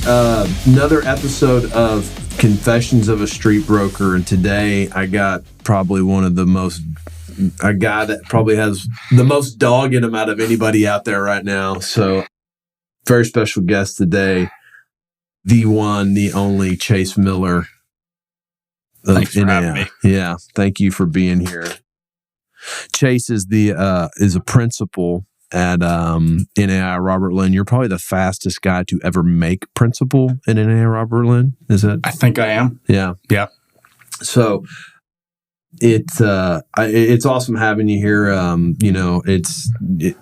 Another episode of Confessions of a Street Broker, and today I got probably a guy that probably has the most dog in him out of anybody out there right now. So, very special guest today, the one, the only Chase Miller. Thanks for having me. Yeah, thank you for being here. Chase is a principal at NAI Robert Lynn. You're probably the fastest guy to ever make principal in NAI Robert Lynn. Is it? I think I am. Yeah. Yeah. So it's awesome having you here.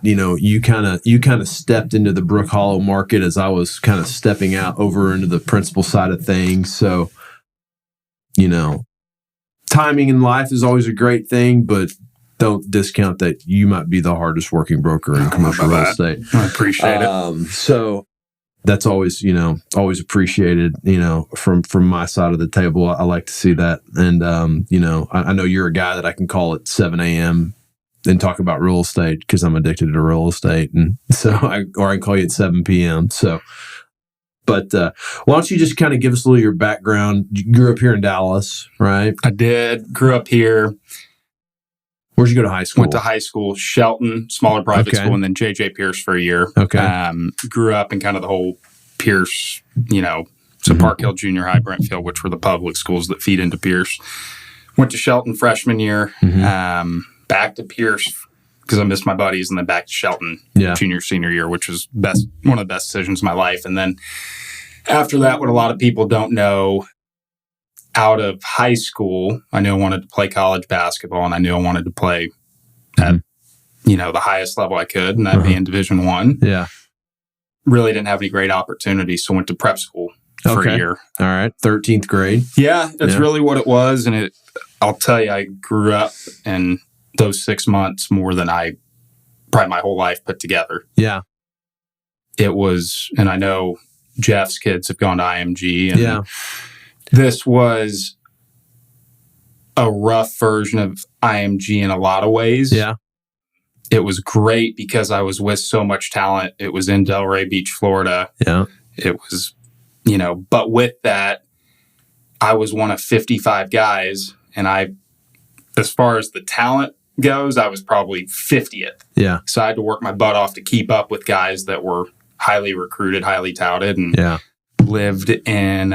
You kind of stepped into the Brookhollow market as I was kind of stepping out over into the principal side of things. So, timing in life is always a great thing, but don't discount that you might be the hardest working broker in commercial real estate. I appreciate it. So that's always, always appreciated, from my side of the table. I like to see that. And, I know you're a guy that I can call at 7 a.m. and talk about real estate because I'm addicted to real estate. And so I can call you at 7 p.m. So, but why don't you just kind of give us a little of your background? You grew up here in Dallas, right? I did. Grew up here. Where'd you go to high school? Went to high school, Shelton, smaller private school, and then J.J. Pierce for a year. Okay. Grew up in kind of the whole Pierce, so Park Hill Junior High, Brentfield, which were the public schools that feed into Pierce. Went to Shelton freshman year, back to Pierce because I missed my buddies, and then back to Shelton junior, senior year, which was one of the best decisions of my life. And then after that, what a lot of people don't know, out of high school, I knew I wanted to play college basketball, and I knew I wanted to play at, the highest level I could, and that being Division I. Yeah. Really didn't have any great opportunities, so went to prep school for a year. All right. 13th grade. Yeah, that's really what it was. And I'll tell you, I grew up in those 6 months more than I probably my whole life put together. Yeah. It was, and I know Jeff's kids have gone to IMG, and this was a rough version of IMG in a lot of ways. Yeah. It was great because I was with so much talent. It was in Delray Beach, Florida. Yeah. It was, but with that, I was one of 55 guys. And as far as the talent goes, I was probably 50th. Yeah. So I had to work my butt off to keep up with guys that were highly recruited, highly touted, and lived in,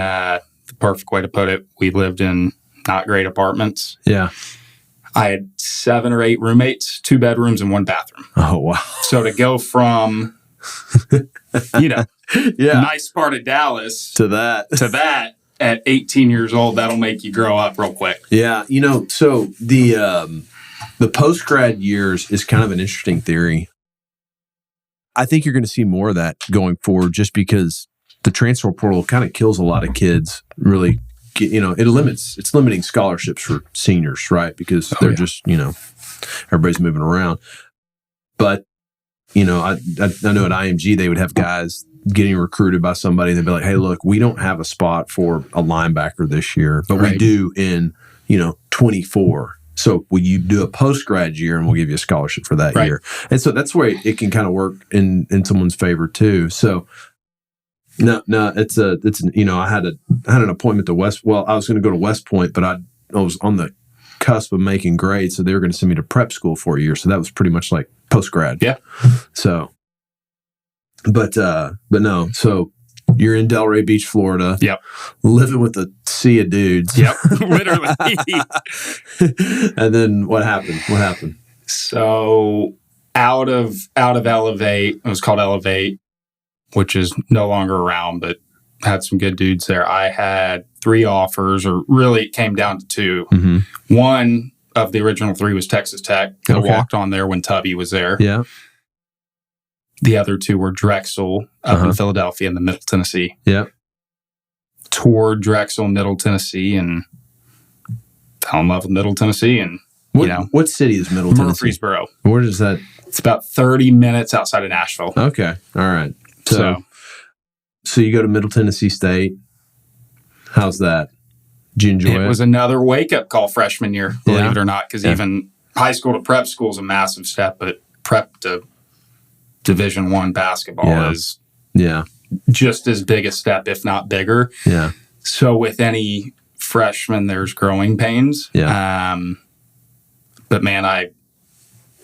the perfect way to put it, we lived in not great apartments. Yeah. I had 7 or 8 roommates, 2 bedrooms and 1 bathroom. Oh, wow. So to go from, nice part of Dallas to that at 18 years old, that'll make you grow up real quick. Yeah. So the Postgrad Years is kind of an interesting theory. I think you're going to see more of that going forward just because the transfer portal kind of kills a lot of kids, really. It's limiting scholarships for seniors, right? Because they're just, everybody's moving around. But, I know at IMG, they would have guys getting recruited by somebody. They'd be like, hey, look, we don't have a spot for a linebacker this year, but we do in, 24. So will you do a post-grad year and we'll give you a scholarship for that year? And so that's where it can kind of work in someone's favor too. So, No, it's I had an appointment to West. Well, I was going to go to West Point, but I was on the cusp of making grades, so they were going to send me to prep school for a year. So that was pretty much like post grad. Yeah. So, but no. So you're in Delray Beach, Florida. Yep. Living with a sea of dudes. Yep. Literally. And then what happened? So out of Elevate, it was called Elevate, which is no longer around, but had some good dudes there. I had 3 offers, or really it came down to 2. Mm-hmm. One of the original 3 was Texas Tech. I walked on there when Tubby was there. Yeah. The other 2 were Drexel up in Philadelphia and the Middle Tennessee. Yeah. Toured Drexel, Middle Tennessee, and fell in love with Middle Tennessee. And what city is Middle Tennessee? Murfreesboro. Where is that? It's about 30 minutes outside of Nashville. Okay. All right. So you go to Middle Tennessee State. How's that? Did you enjoy it? It was another wake-up call freshman year, believe it or not, because even high school to prep school is a massive step, but prep to Division I basketball is just as big a step, if not bigger. Yeah. So with any freshman, there's growing pains. Yeah. But man,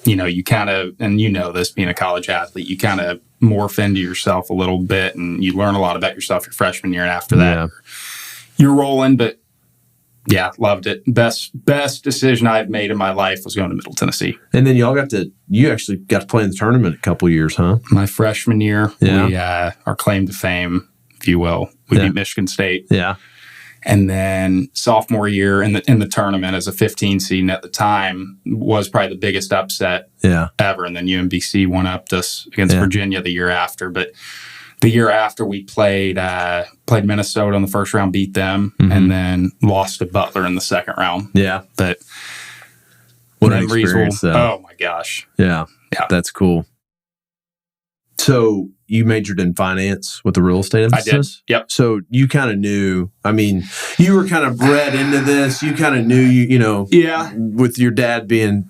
you kind of, and this being a college athlete, you kind of morph into yourself a little bit and you learn a lot about yourself your freshman year. And after that, you're rolling. But yeah, loved it. Best decision I've made in my life was going to Middle Tennessee. And then you actually got to play in the tournament a couple years, huh? My freshman year, we, our claim to fame, if you will, we beat Michigan State. Yeah. And then sophomore year in the tournament as a 15 seed, and at the time was probably the biggest upset ever. And then UMBC won up us against Virginia the year after. But the year after we played Minnesota in the first round, beat them, and then lost to Butler in the second round. Yeah. But what an experience, oh my gosh. Yeah. That's cool. So you majored in finance with the real estate emphasis? I did. Yep. So you kind of knew, I mean, you were kind of bred into this. You kind of knew, with your dad being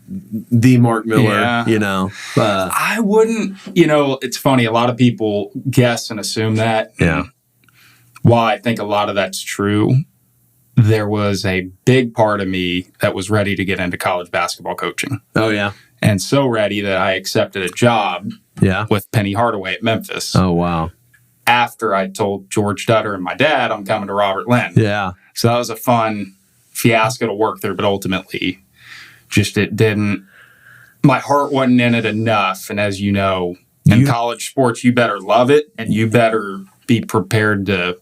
the Mark Miller, I wouldn't, it's funny. A lot of people guess and assume that. Yeah. While I think a lot of that's true, there was a big part of me that was ready to get into college basketball coaching. Oh, yeah. And so ready that I accepted a job with Penny Hardaway at Memphis. Oh, wow. After I told George Dutter and my dad I'm coming to Robert Lynn. Yeah. So that was a fun fiasco to work through, but ultimately my heart wasn't in it enough. And as you know, in college sports, you better love it and you better be prepared to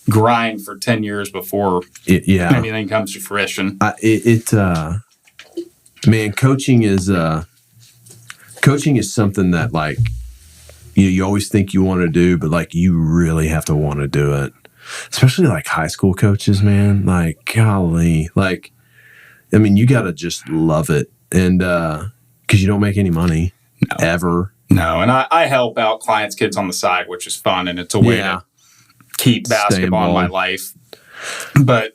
grind for 10 years before anything comes to fruition. Man, coaching is something that, like, you always think you want to do, but like you really have to want to do it. Especially like high school coaches, man. Like, golly, like, I mean, you got to just love it, and because you don't make any money ever. No, and I help out clients' kids on the side, which is fun, and it's a way to keep basketball in my life. But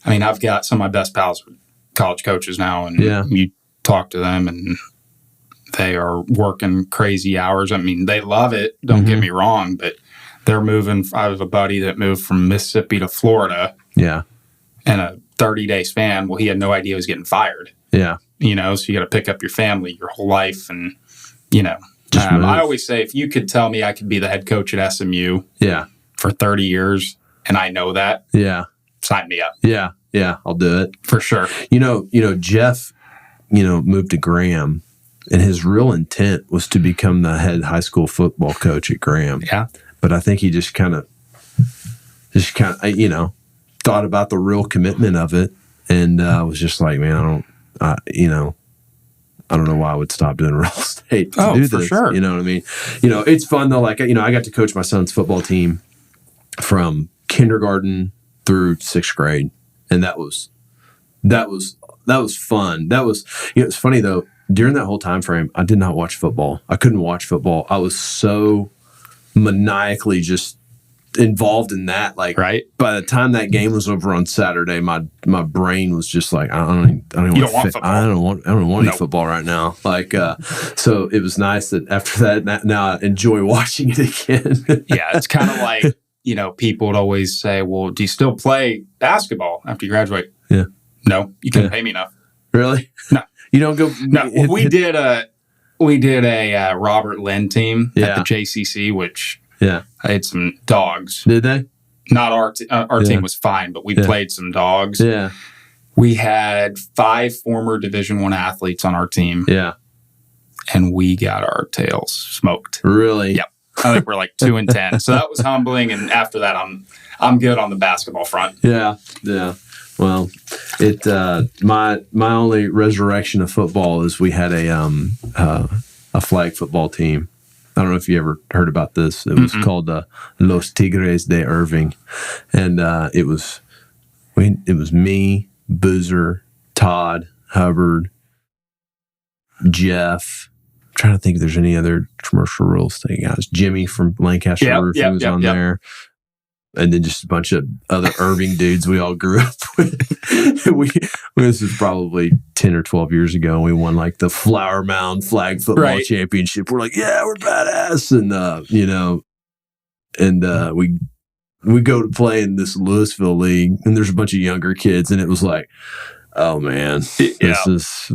I mean, I've got some of my best pals college coaches now, and you talk to them and they are working crazy hours. I mean, they love it, don't get me wrong, but they're moving. I have a buddy that moved from Mississippi to Florida in a 30-day span. Well, he had no idea he was getting fired. So you got to pick up your family, your whole life, and I always say, if you could tell me I could be the head coach at SMU for 30 years and I know that, sign me up. Yeah, I'll do it. For sure. Jeff, moved to Graham, and his real intent was to become the head high school football coach at Graham. Yeah. But I think he just kind of, thought about the real commitment of it, and was just like, man, I don't know why I would stop doing real estate to do this. For sure. You know what I mean? It's fun though. Like, I got to coach my son's football team from kindergarten through 6th grade. And that was fun. That was, it's funny though, during that whole time frame, I did not watch football. I couldn't watch football. I was so maniacally just involved in that. Like, by the time that game was over on Saturday, my brain was just like, I don't want any football right now. Like, so it was nice that after that, now I enjoy watching it again. It's kind of like, people would always say, well, do you still play basketball after you graduate? Yeah. No, you couldn't pay me enough. Really? No. You don't go? No. We did a Robert Lynn team at the JCC, which I had some dogs. Did they? Not our team was fine, but we played some dogs. Yeah. We had 5 former Division I athletes on our team. Yeah. And we got our tails smoked. Really? Yep. I think we're like 2-10. So that was humbling. And after that, I'm good on the basketball front. Yeah. Yeah. Well, my only resurrection of football is we had a flag football team. I don't know if you ever heard about this. It was called Los Tigres de Irving, and it was me, Boozer, Todd, Hubbard, Jeff. I'm trying to think if there's any other commercial real estate guys. Jimmy from Lancaster Roofing was on there. And then just a bunch of other Irving dudes we all grew up with. This was probably 10 or 12 years ago. And we won like the Flower Mound flag football championship. We're like, yeah, we're badass. And, we go to play in this Louisville league, and there's a bunch of younger kids, and it was like, oh man, this is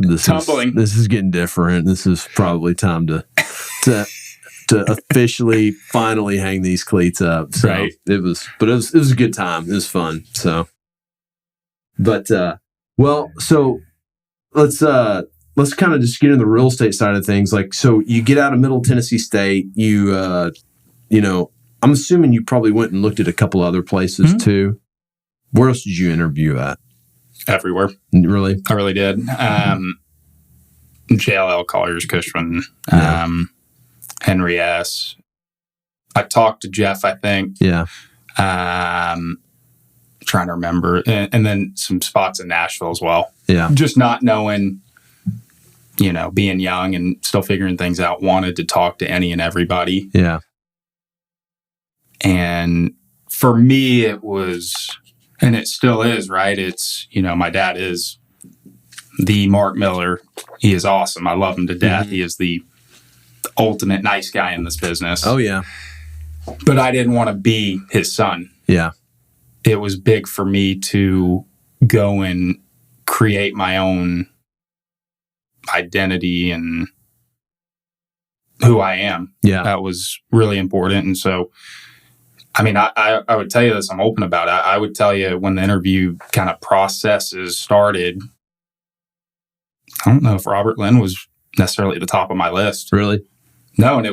getting different. This is probably time to officially finally hang these cleats up. So right. it was a good time. It was fun. So, but so let's kind of just get into the real estate side of things. Like, so you get out of Middle Tennessee State, I'm assuming you probably went and looked at a couple other places too. Where else did you interview at? Everywhere. Really? I really did. JLL, Colliers, Cushman, Henry S. I talked to Jeff, I think. Yeah. Trying to remember. And then some spots in Nashville as well. Yeah. Just not knowing, being young and still figuring things out, wanted to talk to any and everybody. Yeah. And for me, it was, and it still is, right? It's, my dad is the Mark Miller. He is awesome. I love him to death. Mm-hmm. He is the ultimate nice guy in this business. Oh, yeah. But I didn't want to be his son. Yeah. It was big for me to go and create my own identity and who I am. Yeah. That was really important. And so, I would tell you this, I'm open about it. I would tell you when the interview kind of processes started, I don't know if Robert Lynn was necessarily at the top of my list. Really? No, and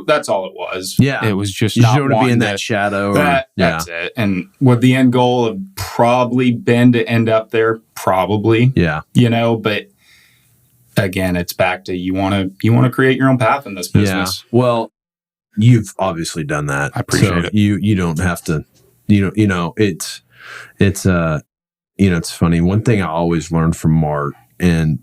that's all it was. Yeah. It was just you not want to be in that shadow. That's it. And would the end goal have probably been to end up there? Probably. Yeah. But again, it's back to you want to create your own path in this business. Yeah. Well, you've obviously done that. I appreciate it. You don't have to, it's funny. One thing I always learned from Mark, and,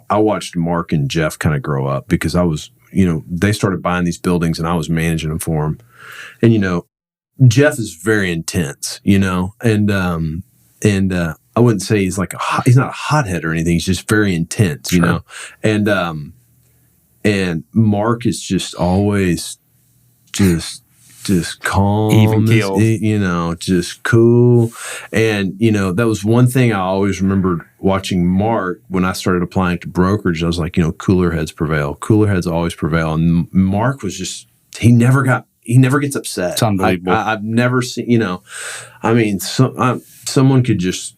I watched Mark and Jeff kind of grow up because I was, they started buying these buildings and I was managing them for them. And, Jeff is very intense, and I wouldn't say he's he's not a hothead or anything. He's just very intense, sure. and Mark is just always just calm, even keeled, just cool. And, that was one thing I always remembered watching Mark when I started applying to brokerage. I was like, cooler heads prevail. Cooler heads always prevail. And Mark was just, he never gets upset. It's unbelievable. I've never seen, someone could just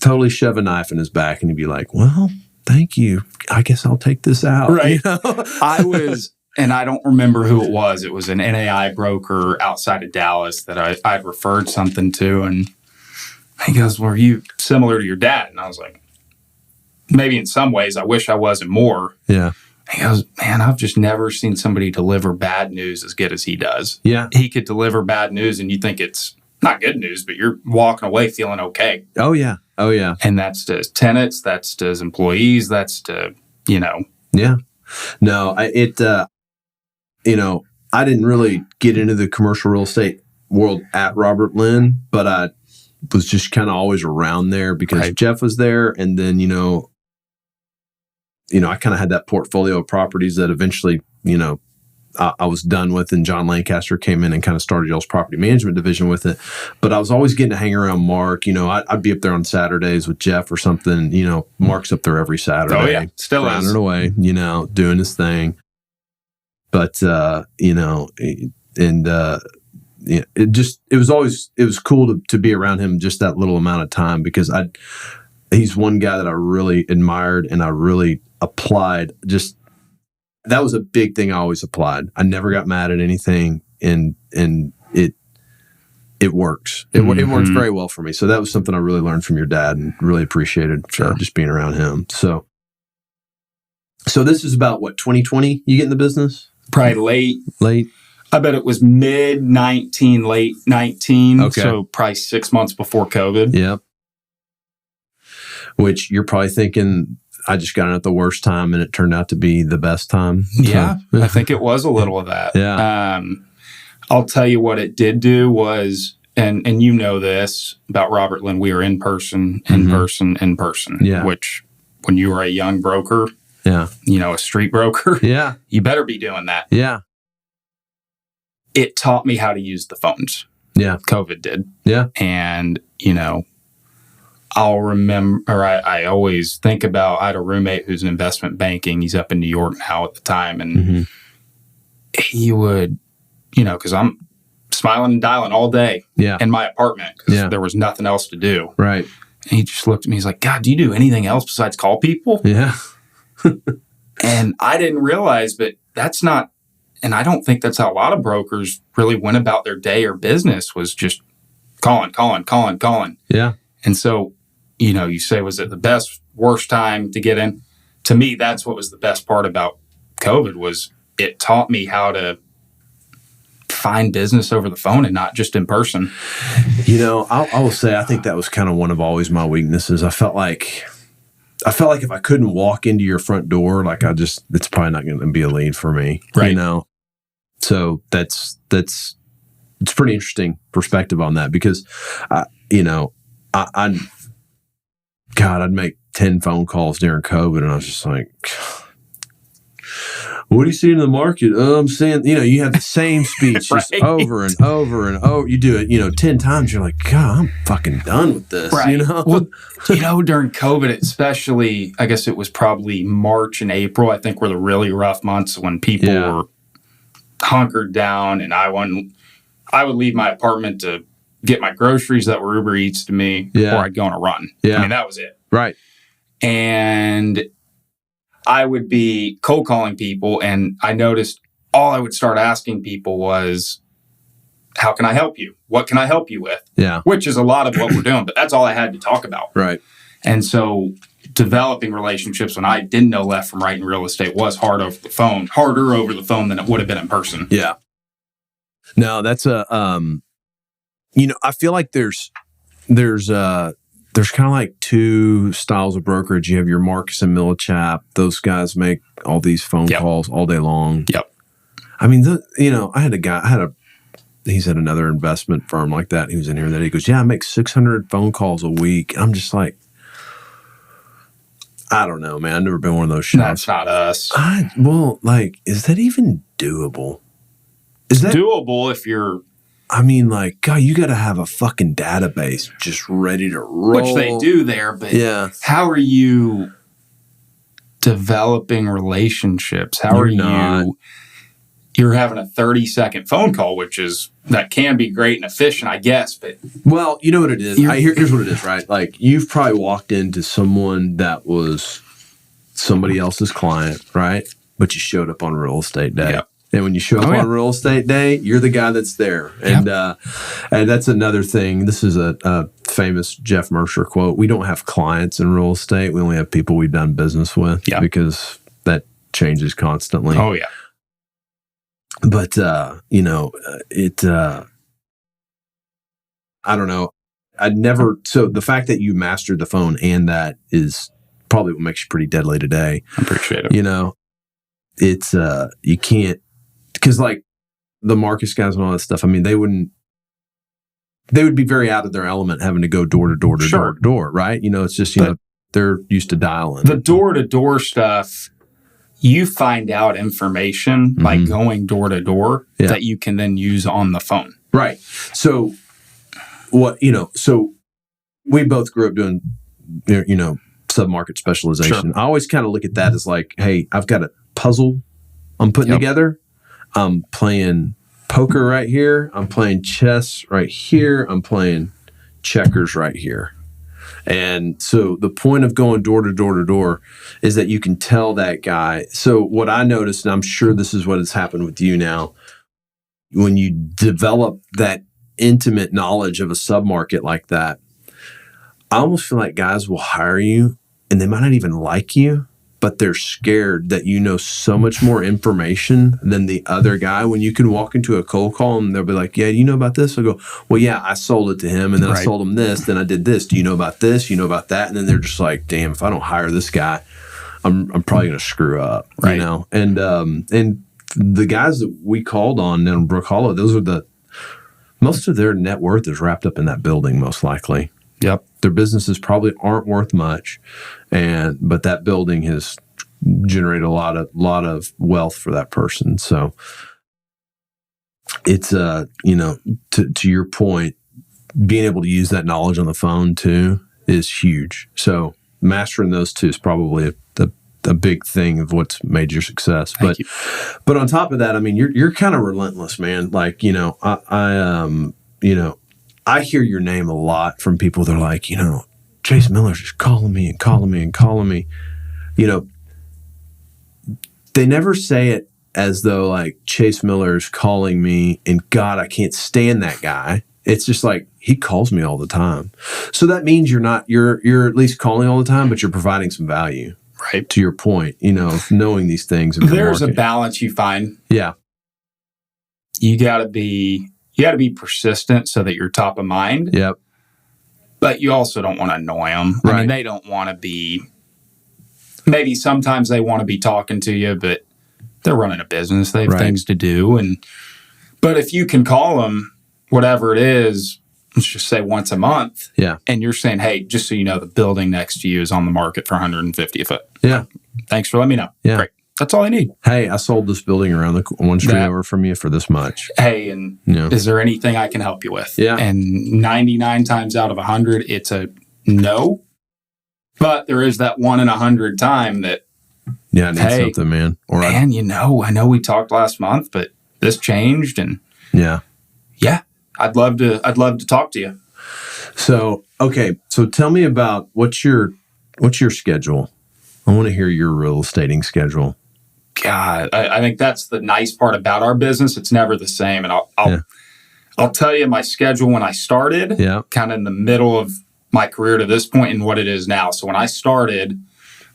totally shove a knife in his back and he'd be like, well, thank you. I guess I'll take this out. Right. I was... And I don't remember who it was. It was an NAI broker outside of Dallas that I'd referred something to. And he goes, well, are you similar to your dad? And I was like, maybe in some ways. I wish I wasn't more. Yeah. He goes, man, I've just never seen somebody deliver bad news as good as he does. Yeah. He could deliver bad news and you think it's not good news, but you're walking away feeling okay. Oh, yeah. Oh, yeah. And that's to his tenants. That's to his employees. That's to, Yeah. No, I didn't really get into the commercial real estate world at Robert Lynn, but I was just kind of always around there because right. Jeff was there. And then, I kind of had that portfolio of properties that eventually, I was done with, and John Lancaster came in and kind of started y'all's property management division with it. But I was always getting to hang around Mark. I'd be up there on Saturdays with Jeff or something. Mark's up there every Saturday. Oh, yeah. Still is. Rounding away, doing his thing. But, it was cool to be around him just that little amount of time because he's one guy that I really admired and I really applied. Just, that was a big thing I always applied. I never got mad at anything and it works. It works very well for me. So that was something I really learned from your dad and really appreciated just being around him. So this is about 2020 you get in the business? Probably late. I bet it was mid 19, late 19. Okay. So probably 6 months before COVID. Yep. Which you're probably thinking, I just got in at the worst time and it turned out to be the best time. Yeah. I think it was a little of that. Yeah. I'll tell you what it did do was, and this about Robert Lynn, we were in person. Yeah. Which when you were a young broker, yeah, a street broker, yeah, you better be doing that. Yeah. it taught me how to use the phones. Yeah. COVID did. Yeah. And, I'll remember, or I always think about, I had a roommate who's in investment banking. He's up in New York now at the time. And he would, because I'm smiling and dialing all day in my apartment because there was nothing else to do. Right. And he just looked at me. He's like, God, do you do anything else besides call people? Yeah. And I didn't realize, but that's not, and I don't think that's how a lot of brokers really went about their day or business, was just calling. Yeah. And so, you say, was it the best, worst time to get in? To me, that's what was the best part about COVID, was it taught me how to find business over the phone and not just in person. I will say, I think that was kind of one of always my weaknesses. I felt like if I couldn't walk into your front door, it's probably not going to be a lead for me. Right. So it's pretty interesting perspective on that, because, I'd make 10 phone calls during COVID, and I was just like, what do you see in the market? I'm saying, you have the same speech just over and over and over. You do it, 10 times. You're like, God, I'm fucking done with this. Right. Well, during COVID, especially, I guess it was probably March and April, I think, were the really rough months when people were hunkered down, and I would leave my apartment to get my groceries that were Uber Eats to me, or I'd go on a run. Yeah. I mean, that was it. Right. And I would be cold calling people, and I noticed all I would start asking people was, how can I help you? What can I help you with? Yeah. Which is a lot of what we're doing, but that's all I had to talk about. Right. And so developing relationships when I didn't know left from right in real estate was harder over the phone than it would have been in person. Yeah. No, that's I feel like there's kind of like two styles of brokerage. You have your Marcus and Millichap. Those guys make all these phone calls all day long. Yep. I mean, he's at another investment firm like that. He was in here that he goes, I make 600 phone calls a week. And I'm just like, I don't know, man. I've never been one of those shops. That's not us. Is that even doable? It's doable if you're... God, you got to have a fucking database just ready to roll. Which they do there, but how are you developing relationships? You're having a 30-second phone call, that can be great and efficient, I guess, but... Well, you know what it is? Here's what it is, right? Like, you've probably walked into someone that was somebody else's client, right? But you showed up on real estate day. Yep. And when you show up on real estate day, you're the guy that's there. And and that's another thing. This is a famous Jeff Mercer quote. We don't have clients in real estate. We only have people we've done business with, because that changes constantly. Oh, yeah. But, I don't know. So the fact that you mastered the phone, and that is probably what makes you pretty deadly today. I appreciate it. It's, you can't, because like the Marcus guys and all that stuff, I mean, they would be very out of their element having to go door to door to door, right? It's just, they're used to dialing. The door to door stuff, you find out information by going door to door that you can then use on the phone. Right. So so we both grew up doing, submarket specialization. I always kind of look at that as like, hey, I've got a puzzle I'm putting together. I'm playing poker right here. I'm playing chess right here. I'm playing checkers right here. And so the point of going door to door to door is that you can tell that guy. So what I noticed, and I'm sure this is what has happened with you now, when you develop that intimate knowledge of a submarket like that, I almost feel like guys will hire you and they might not even like you, but they're scared that you know so much more information than the other guy. When you can walk into a cold call and they'll be like, yeah, do you know about this? I'll go, well, yeah, I sold it to him, and then I sold him this, then I did this. Do you know about this? You know about that? And then they're just like, damn, if I don't hire this guy, I'm probably going to screw up, right. And the guys that we called on in Brookhollow, those are most of their net worth is wrapped up in that building, most likely. Yep. Their businesses probably aren't worth much, but that building has generated a lot of wealth for that person. So it's to your point, being able to use that knowledge on the phone too is huge. So mastering those two is probably a big thing of what's made your success. Thank you. But on top of that, I mean, you're kind of relentless, man. Like, I hear your name a lot from people that are like, Chase Miller's just calling me and calling me and calling me. They never say it as though like Chase Miller's calling me and God, I can't stand that guy. It's just like he calls me all the time. So that means you're at least calling all the time, but you're providing some value. Right. To your point, knowing these things. There's a balance you find. Yeah. You gotta be persistent so that you're top of mind. Yep. But you also don't want to annoy them. Right. I mean, they don't want to be, maybe sometimes they want to be talking to you, but they're running a business. They have things to do. But if you can call them, whatever it is, let's just say once a month. Yeah. And you're saying, hey, just so you know, the building next to you is on the market for $150 a foot. Yeah. Thanks for letting me know. Yeah. Great. That's all I need. Hey, I sold this building around the one street over from you for this much. Hey, and is there anything I can help you with? Yeah. And 99 times out of 100, it's a no. But there is that 1 in 100 time that, I need something, man. Or I know we talked last month, but this changed, and I'd love to talk to you. So, okay. So tell me about what's your schedule? I want to hear your real estating schedule. God, I think that's the nice part about our business. It's never the same. And I'll tell you my schedule when I started, kind of in the middle of my career to this point and what it is now. So when I started,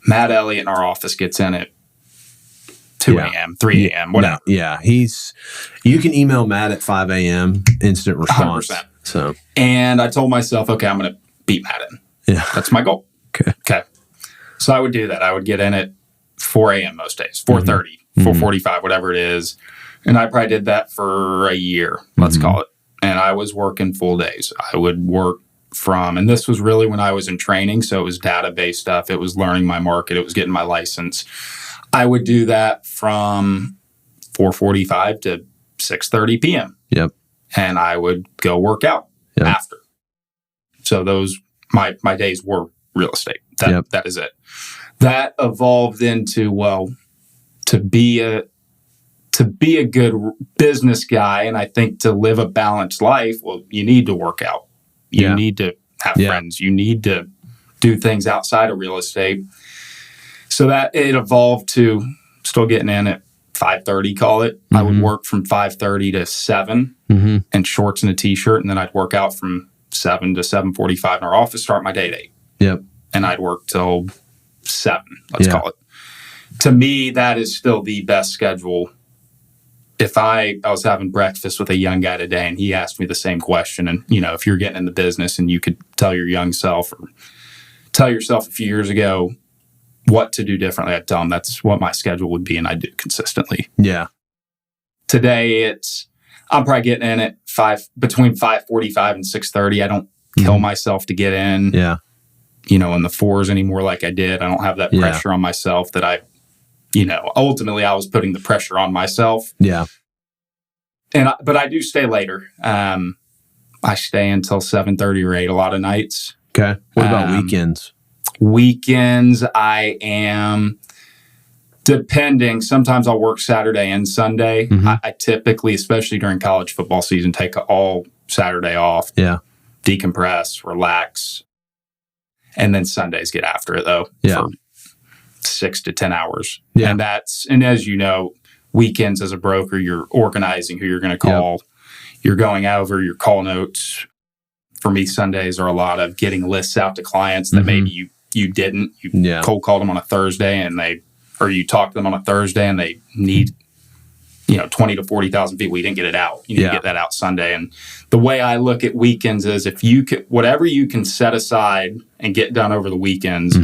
Matt Elliott in our office gets in at 2 a.m., 3 a.m., whatever. Yeah. You can email Matt at 5 a.m., instant response. 100%. So, and I told myself, okay, I'm going to beat Matt in. Yeah. That's my goal. Okay. So I would do that. I would get in at 4 a.m. most days, 4:30, 4:45, whatever it is. And I probably did that for a year, let's call it. And I was working full days. I would work and this was really when I was in training. So it was database stuff. It was learning my market. It was getting my license. I would do that from 4:45 to 6:30 p.m. Yep. And I would go work out after. So those, my days were real estate. That is it. That evolved into, to be a good business guy, and I think to live a balanced life, you need to work out. You need to have friends. You need to do things outside of real estate. So that it evolved to still getting in at 5:30, call it. I would work from 5:30 to 7 in shorts and a t-shirt, and then I'd work out from 7 to 7:45 in our office, start my day at 8. Yep. And I'd work till 7, let's call it. To me, that is still the best schedule. If I was having breakfast with a young guy today and he asked me the same question, and, if you're getting in the business and you could tell your young self or tell yourself a few years ago what to do differently, I'd tell him that's what my schedule would be, and I do consistently. Yeah. Today, I'm probably getting in at between 5:45 and 6:30. I don't kill myself to get in. Yeah. In the 4s anymore like I did. I don't have that pressure on myself that ultimately I was putting the pressure on myself. Yeah. But I do stay later. I stay until 7:30 or 8 a lot of nights. Okay. What about weekends? Weekends, I am, depending, sometimes I'll work Saturday and Sunday. I typically, especially during college football season, take all Saturday off. Yeah. Decompress, relax. And then Sundays get after it, though, for 6 to 10 hours. Yeah. And as you know, weekends as a broker, you're organizing who you're going to call. Yep. You're going over your call notes. For me, Sundays are a lot of getting lists out to clients that maybe you didn't. You cold called them on a Thursday or you talked to them on a Thursday and they need 20 to 40,000 feet. We didn't get it out. You need to get that out Sunday. And the way I look at weekends is if you could, whatever you can set aside and get done over the weekends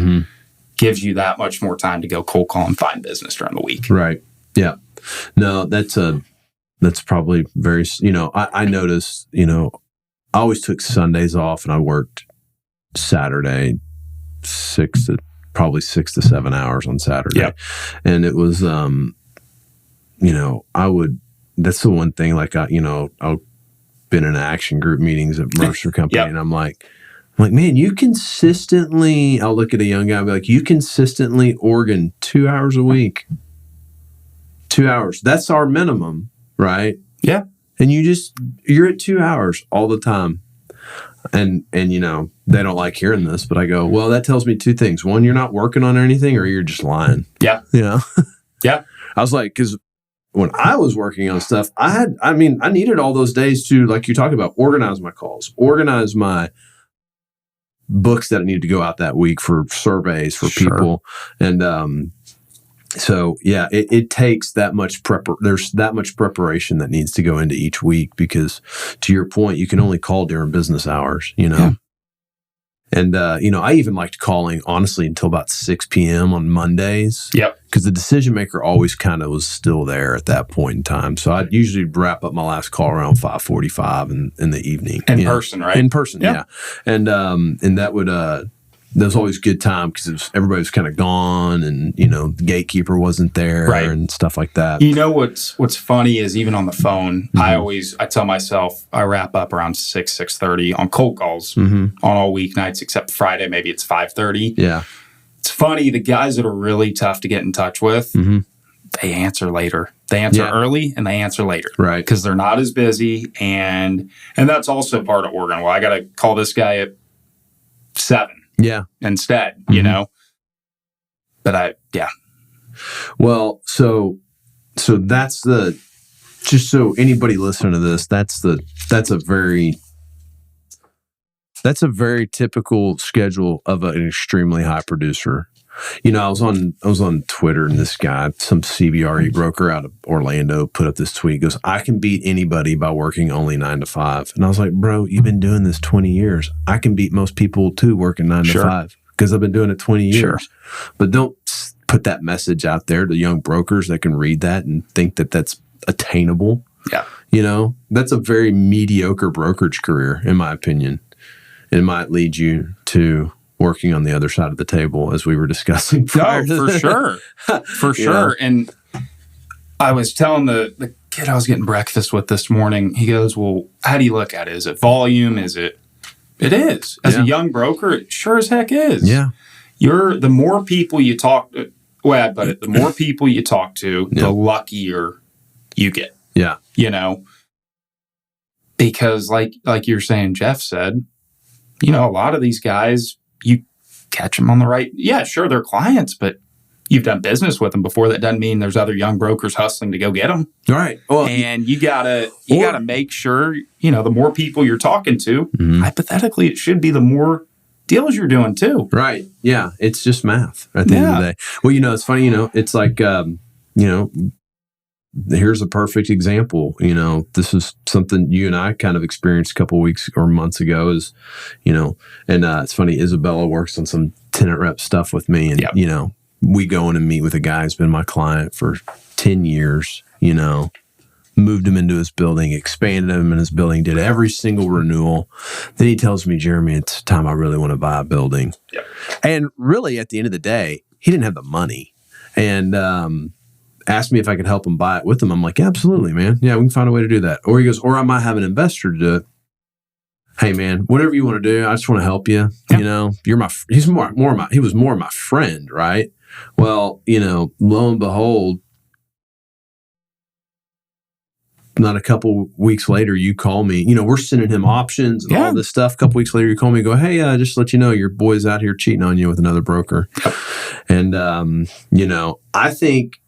gives you that much more time to go cold call and find business during the week. Right. Yeah. No, that's probably very, I noticed, I always took Sundays off and I worked Saturday, 6 to 7 hours on Saturday. Yep. And it was, that's the one thing. Like I've been in action group meetings at Mercer Company, and I'm like, man, you consistently. I'll look at a young guy and be like, you consistently organ 2 hours a week. 2 hours. That's our minimum, right? Yeah. And you're at 2 hours all the time. And they don't like hearing this, but I go, well, that tells me two things. One, you're not working on anything, or you're just lying. Yeah. Yeah. I was like, because when I was working on stuff, I needed all those days to, like you talked about, organize my calls, organize my books that needed to go out that week for surveys for people. And so, yeah, it takes that much there's that much preparation that needs to go into each week because, to your point, you can only call during business hours, Yeah. And, I even liked calling, honestly, until about 6 p.m. on Mondays. Yep. Because the decision maker always kind of was still there at that point in time. So I'd usually wrap up my last call around 5:45 in the evening. In person, right? In person, yeah. And that would... There was always a good time because everybody was kind of gone, and the gatekeeper wasn't there, right, and stuff like that. What's funny is even on the phone, I tell myself I wrap up around 6:30 on cold calls on all weeknights except Friday. Maybe it's 5:30. Yeah, it's funny. The guys that are really tough to get in touch with, they answer later. They answer early and they answer later, right? Because they're not as busy, and that's also part of organ. Well, I got to call this guy at 7. Yeah. Instead, But Well, so that's just so anybody listening to this, that's a very typical schedule of an extremely high producer. I was on Twitter, and this guy, some CBRE broker out of Orlando, put up this tweet. He goes, I can beat anybody by working only 9 to 5. And I was like, bro, you've been doing this 20 years. I can beat most people too working 9 to 5 because I've been doing it 20 years. Sure. But don't put that message out there to young brokers that can read that and think that that's attainable. Yeah. That's a very mediocre brokerage career, in my opinion. It might lead you to working on the other side of the table, as we were discussing prior. No, for sure. For sure. And I was telling the kid I was getting breakfast with this morning, he goes, well, how do you look at it? Is it volume? It is. As a young broker, it sure as heck is. Yeah. The more people you talk to, the more people you talk to, the luckier you get. Yeah. Because like you're saying, Jeff said, a lot of these guys, you catch them on the right. Yeah, sure, they're clients, but you've done business with them before. That doesn't mean there's other young brokers hustling to go get them. Right. Well, and you gotta make sure, the more people you're talking to, hypothetically, it should be the more deals you're doing too. Right. Yeah. It's just math at the end of the day. Well, it's funny, it's like, here's a perfect example. This is something you and I kind of experienced a couple of weeks or months ago and it's funny, Isabella works on some tenant rep stuff with me, and, we go in and meet with a guy who's been my client for 10 years, moved him into his building, expanded him in his building, did every single renewal. Then he tells me, Jeremy, it's time I really want to buy a building. Yep. And really, at the end of the day, he didn't have the money. And, asked me if I could help him buy it with him. I'm like, yeah, absolutely, man. Yeah, we can find a way to do that. Or he goes, or I might have an investor to do it. Hey, man, whatever you want to do, I just want to help you. Yeah. He was more my friend, right? Well, lo and behold, not a couple weeks later, you call me. We're sending him options and all this stuff. A couple weeks later, you call me and go, hey, just to let you know, your boy's out here cheating on you with another broker. And, I think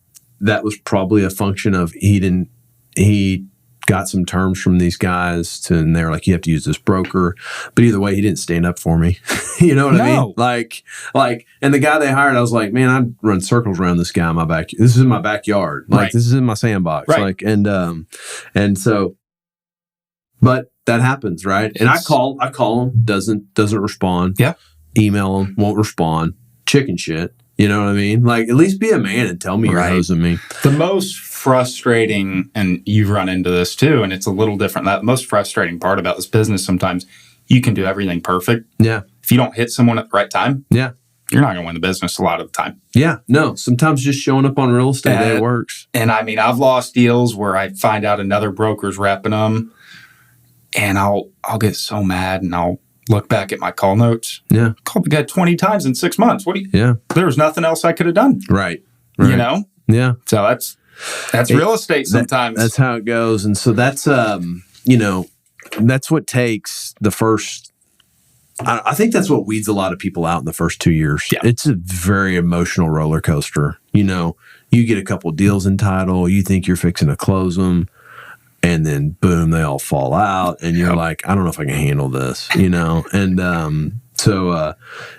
that was probably a function of he got some terms from these guys and they're like, you have to use this broker. But either way, he didn't stand up for me. You know what I mean? Like, and the guy they hired, I was like, man, I'd run circles around this guy in my back. This is in my backyard. Like, this is in my sandbox. Right. Like, and so, but that happens, right? And I call him, doesn't respond. Yeah. Email him, won't respond. Chicken shit. You know what I mean? Like, at least be a man and tell me you're hosing me. The most frustrating, and you've run into this too, and it's a little different. The most frustrating part about this business, sometimes you can do everything perfect. Yeah. If you don't hit someone at the right time, you're not going to win the business a lot of the time. Yeah, no. Sometimes just showing up on real estate day works. And I mean, I've lost deals where I find out another broker's repping them, and I'll get so mad, and I'll look back at my call notes. Yeah, called the guy 20 times in 6 months. There was nothing else I could have done. Right. You know. Yeah. So that's real estate sometimes. That's how it goes, and so that's that's what takes the first. I think that's what weeds a lot of people out in the first 2 years. Yeah. It's a very emotional roller coaster. You get a couple deals in title, you think you're fixing to close them, and then boom, they all fall out, and you're like, I don't know if I can handle this, And so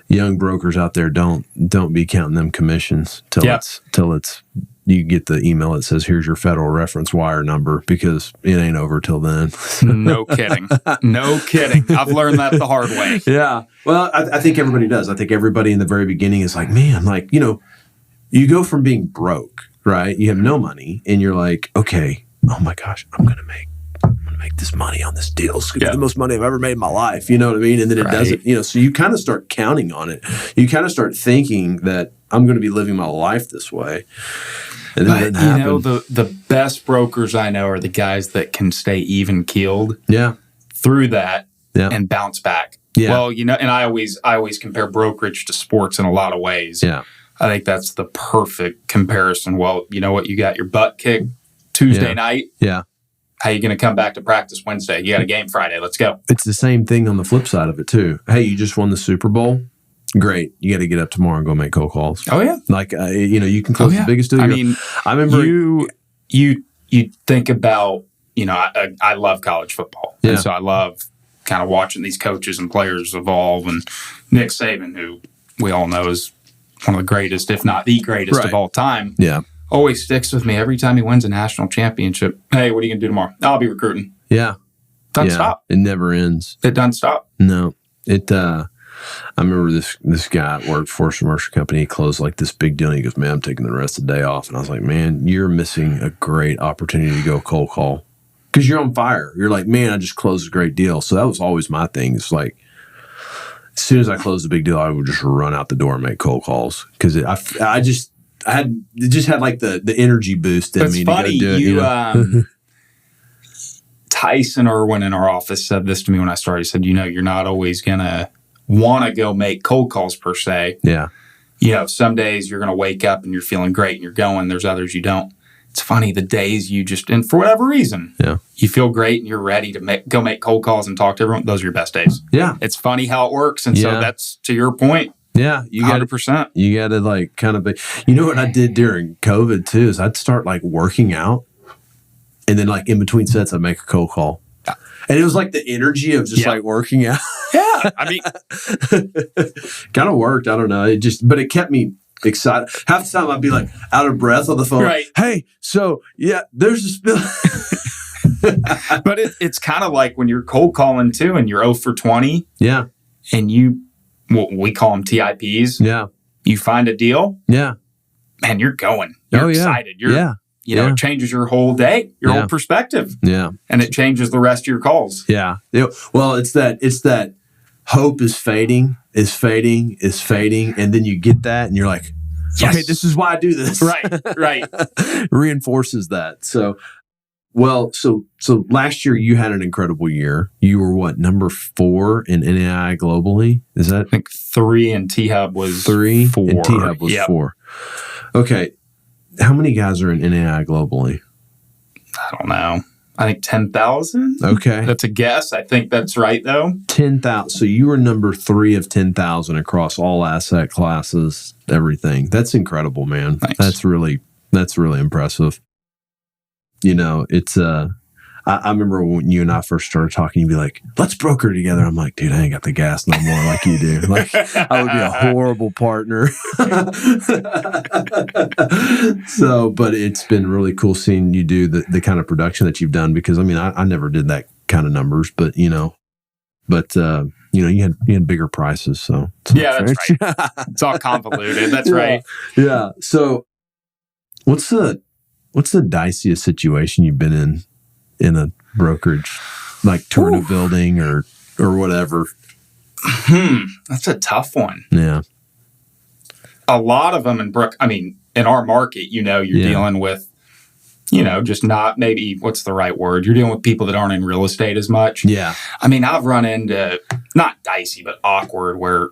young brokers out there, don't be counting them commissions till it's you get the email that says, here's your federal reference wire number, because it ain't over till then. No kidding. No kidding. I've learned that the hard way. Yeah. Well, I think everybody does. I think everybody in the very beginning is like, man, you go from being broke, right? You have no money, and you're like, okay, oh my gosh, I'm going to make this money on this deal. It's going to be the most money I've ever made in my life. You know what I mean? And then it doesn't, so you kind of start counting on it. You kind of start thinking that I'm going to be living my life this way. And then the best brokers I know are the guys that can stay even keeled through that and bounce back. Yeah. Well, and I always compare brokerage to sports in a lot of ways. Yeah. I think that's the perfect comparison. Well, you know what? You got your butt kicked Tuesday night. Yeah. How you going to come back to practice Wednesday? You got a game Friday. Let's go. It's the same thing on the flip side of it too. Hey, you just won the Super Bowl. Great. You got to get up tomorrow and go make cold calls. Oh, yeah. You can close the biggest deal. I remember you think about, I love college football. Yeah. And so I love kind of watching these coaches and players evolve. And Nick Saban, who we all know is one of the greatest, if not the greatest of all time. Yeah. Always sticks with me every time he wins a national championship. Hey, what are you going to do tomorrow? I'll be recruiting. Yeah. Doesn't stop. It never ends. It doesn't stop. No. I remember this guy worked for a commercial company. He closed like this big deal. And he goes, man, I'm taking the rest of the day off. And I was like, man, you're missing a great opportunity to go cold call because you're on fire. You're like, man, I just closed a great deal. So that was always my thing. It's like, as soon as I closed a big deal, I would just run out the door and make cold calls because I just had like the energy boost in me. It's funny. To go do it, Tyson Irwin in our office said this to me when I started. He said, you're not always going to want to go make cold calls per se. Yeah. Some days you're going to wake up and you're feeling great and you're going. There's others you don't. It's funny, the days you just, and for whatever reason, you feel great and you're ready to go make cold calls and talk to everyone. Those are your best days. Yeah. It's funny how it works. And so that's to your point. Yeah. You got 100%. You got to like kind of be, what I did during COVID too is I'd start like working out and then like in between sets, I'd make a cold call. And it was like the energy of just like working out. Yeah. I mean, kind of worked. I don't know. But it kept me excited. Half the time I'd be like out of breath on the phone. Right. Hey, so there's a spill. But it's kind of like when you're cold calling too and you're 0 for 20. Yeah. And we call them TIPs. Yeah. You find a deal. Yeah. Man, you're going. You're excited. It changes your whole day, your whole perspective. Yeah. And it changes the rest of your calls. Yeah. Well, it's that hope is fading. And then you get that and you're like, okay, this is why I do this. Right. Reinforces that. So last year you had an incredible year. You were what, number 4 in NAI globally? Is that? I think 3 and T-Hub was 3 4. And T-Hub was 4. Okay. How many guys are in NAI globally? I don't know. I think 10,000. Okay. That's a guess. I think that's right, though. 10,000. So you were number 3 of 10,000 across all asset classes, everything. That's incredible, man. Thanks. That's really impressive. It's I remember when you and I first started talking, you'd be like, let's broker together. I'm like, dude, I ain't got the gas no more like you do. Like, I would be a horrible partner. But it's been really cool seeing you do the kind of production that you've done because, I never did that kind of numbers, but you had bigger prices. So that's right. It's all convoluted. That's right. Yeah. So what's the diciest situation you've been in a brokerage, like touring a building or whatever? That's a tough one. Yeah. a lot of them in our market, you're dealing with, just not maybe, what's the right word? You're dealing with people that aren't in real estate as much. Yeah. I've run into, not dicey, but awkward, where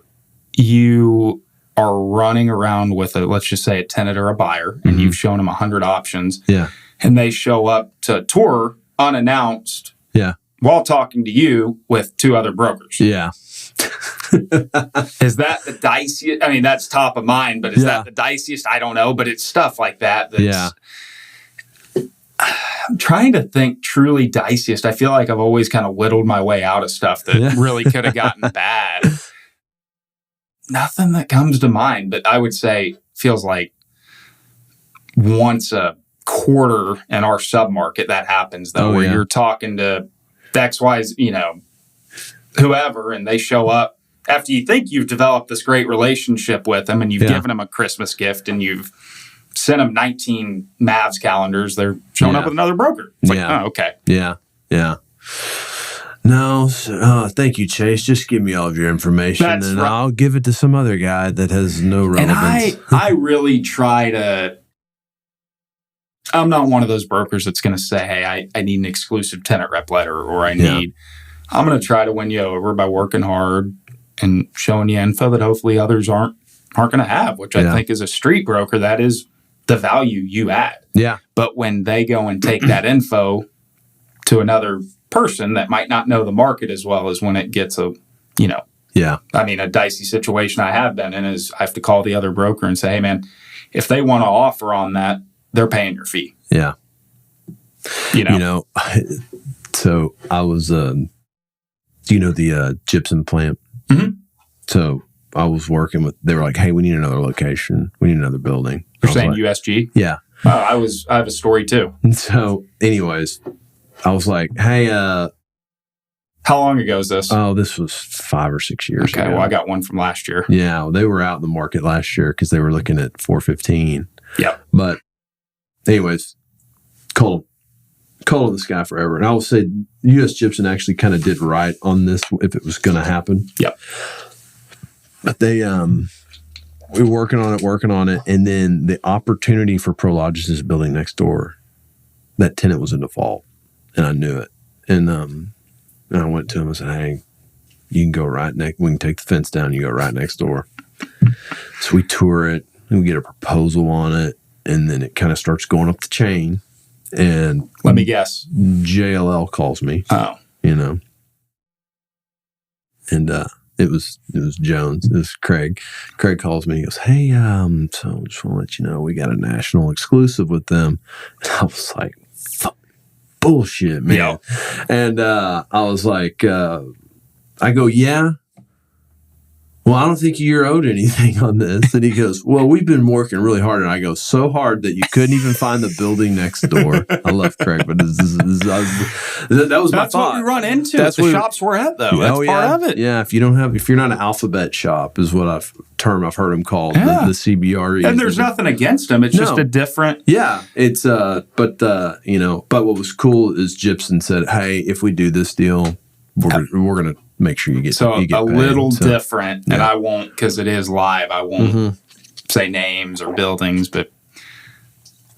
you are running around with let's just say a tenant or a buyer, and you've shown them 100 options. Yeah. And they show up to tour unannounced. Yeah. While talking to you with 2 other brokers. Yeah. Is that the diciest? That's top of mind, but is that the diciest? I don't know, but it's stuff like that. I'm trying to think truly diciest. I feel like I've always kind of whittled my way out of stuff that really could have gotten bad. Nothing that comes to mind, but I would say feels like once a quarter in our submarket that happens, though, where you're talking to XY's, whoever, and they show up after you think you've developed this great relationship with them, and you've given them a Christmas gift, and you've sent them 19 Mavs calendars. They're showing up with another broker. It's like, oh, okay. Yeah. Yeah. No, thank you, Chase. Just give me all of your information, and I'll give it to some other guy that has no relevance. And I really try to. I'm not one of those brokers that's going to say, "Hey, I need an exclusive tenant rep letter," or I'm going to try to win you over by working hard and showing you info that hopefully others aren't going to have. Which I think, as a street broker, that is the value you add. Yeah. But when they go and take that info to another person that might not know the market as well, as when it gets a dicey situation I have been in, is I have to call the other broker and say, hey man, if they want to offer on that, they're paying your fee. Yeah. So I was, the gypsum plant? Mm-hmm. So I was working with, they were like, hey, we need another location. We need another building. You're saying like, USG? Yeah. I have a story too. So anyways, I was like, hey, how long ago is this? Oh, this was 5 or 6 years ago. Okay, well, I got one from last year. Yeah, well, they were out in the market last year because they were looking at 415. Yeah. But anyways, called this guy forever. And I will say U.S. Gypsum actually kind of did right on this if it was going to happen. Yep. But they, we were working on it. And then the opportunity for Prologis' building next door, that tenant was in default. And I knew it. And I went to him and said, hey, you can go right next. We can take the fence down. You go right next door. So we tour it. And we get a proposal on it. And then it kind of starts going up the chain. And let me guess, JLL calls me. Oh, and it was Jones. It was Craig. Craig calls me. He goes, hey, so I just want to let you know we got a national exclusive with them. And I was like, bullshit, man. Yeah. And I was like, I go, yeah. Well, I don't think you're owed anything on this. And he goes, well, we've been working really hard. And I go, so hard that you couldn't even find the building next door. I love Craig, but that was my thought. That's what we run into. That's the shops we're at, though. That's part of it. Yeah, if you're not an alphabet shop, is what I've heard them called, the CBRE. And there's nothing against them. It's just a different. Yeah, it's but what was cool is Gypsum said, hey, if we do this deal, we're gonna make sure you get paid. Little different, and I won't, because it is live, I won't say names or buildings, but